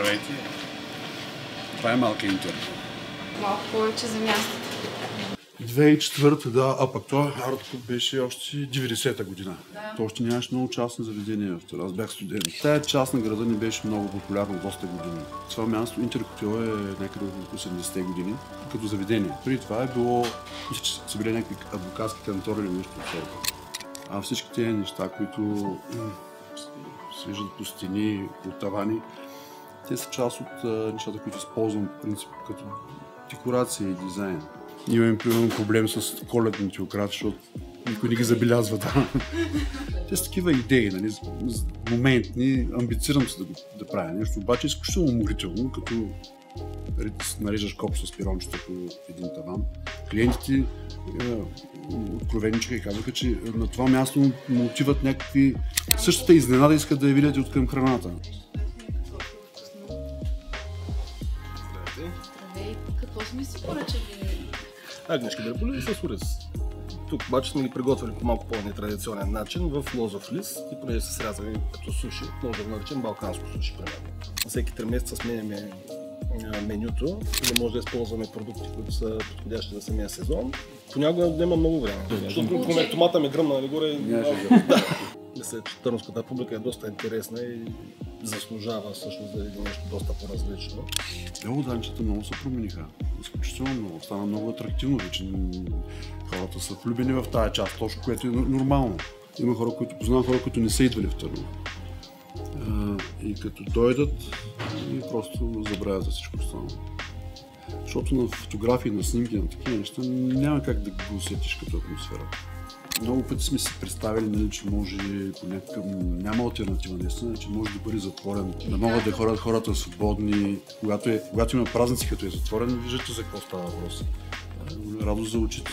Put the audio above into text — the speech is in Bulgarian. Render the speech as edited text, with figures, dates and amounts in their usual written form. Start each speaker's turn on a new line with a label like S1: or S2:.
S1: Здравейте! Това е малка интер.
S2: Малко повече за мястото.
S3: 2004-та, да, а пък това Артко беше още 90-та година.
S2: Да.
S3: То още нямаше много частни заведения в това. Аз бях студент. Тая част на града не беше много популярна доста години. Това място Интерхотел е някъде от 80-те години, като заведение. Преди това е било, мисля, че са били някакви адвокатски кантори или нещо от сорта. А всички тези неща, които се виждат по стени, от тавани, те са част от нещата, които използвам в принцип като декорация и дизайн. Имам проблем с коледните украти, защото никой не ги забелязва. Да. Те са такива идеи, нали, моментни, амбицирам се да правя нещо, обаче е изключително уморително, като нареждаш коп с пирончета по един таван. Клиентите откровеничиха и казаха, че на това място му отиват някакви... Същата изненада искат да я видят и от към храната.
S2: Здравей, какво сме си поръчали?
S4: Агнешки дреболи с ориз. Тук обаче сме ги приготвили по малко по-нетрадиционен начин в лозов лист и понеже са срязани като суши, може да наречем балканско суши примерно. Всеки 3 месеца сменяме менюто, за да може да използваме продукти, които са подходящи за самия сезон. Понякога няма много време. Защото томата ми гръмна нагоре. Мисля, че търновската публика е доста интересна и заслужава всъщност да види нещо доста по-различно.
S3: Лоданчета много се промениха. Изключително много. Стана много атрактивно вече. Хората са влюбени в тази част, точно което е нормално. Има хора, които познавам, хора, които не са идвали в Търново. И като дойдат, и просто забравят за всичко останало. Защото на фотографии, на снимки, на такива неща няма как да го усетиш като атмосфера. Много пъти сме си представили, нали, че може по някакъв... Няма алтернатива, наистина, че може да бъде затворен. Да могат да ходят хората свободни. Когато има празници, като е затворен, виждате за какво става въпрос. Радост за очите.